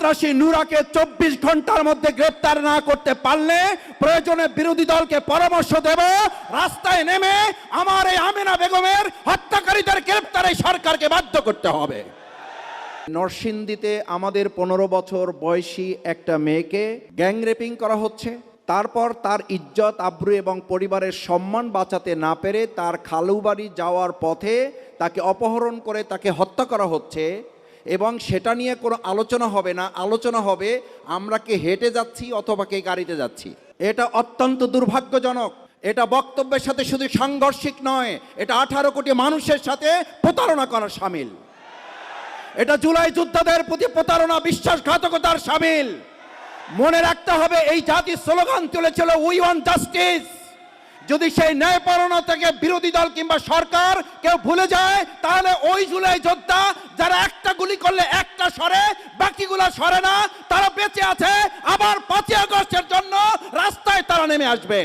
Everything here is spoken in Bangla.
সন্ত্রাসী নুরাকে 24 ঘন্টার মধ্যে গ্রেফতার না করতে পারলে প্রয়োজনে বিরোধী দলকে পরামর্শ দেব, রাস্তায় নেমে আমার এই আমেনা বেগমের হত্যাকারীদের গ্রেফতারে সরকারকে বাধ্য করতে হবে। নরসিংদীতে আমাদের 15 বছর বয়সী একটা মেয়েকে গ্যাং রেপিং করা হচ্ছে। তারপর তার ইজ্জত আবরু এবং পরিবারের সম্মান বাঁচাতে না পেরে তার খালু বাড়ি যাওয়ার পথে তাকে অপহরণ করে তাকে হত্যা করা হচ্ছে এবং সেটা নিয়ে কোনো আলোচনা হবে না। আলোচনা হবে আমরা কে হেঁটে যাচ্ছি অথবা কে গাড়িতে যাচ্ছি। এটা অত্যন্ত দুর্ভাগ্যজনক। এটা বক্তব্যের সাথে শুধু সাংঘর্ষিক নয়, এটা 18 কোটি মানুষের সাথে প্রতারণা করার শামিল। এটা জুলাই যোদ্ধাদের প্রতি প্রতারণা, বিশ্বাসঘাতকতার শামিল। মনে রাখতে হবে এই জাতির স্লোগান তুলেছিল উই ওয়ান্ট জাস্টিস। যদি সেই ন্যায়পরায়ণ থেকে বিরোধী দল কিংবা সরকার কেউ ভুলে যায় তাহলে ওই জুলাই যোদ্ধা যারা একটা গুলি করলে একটা সরে বাকিগুলা সরে না, তারা বেঁচে আছে, আবার 5ই আগস্টের জন্য রাস্তায় তারা নেমে আসবে।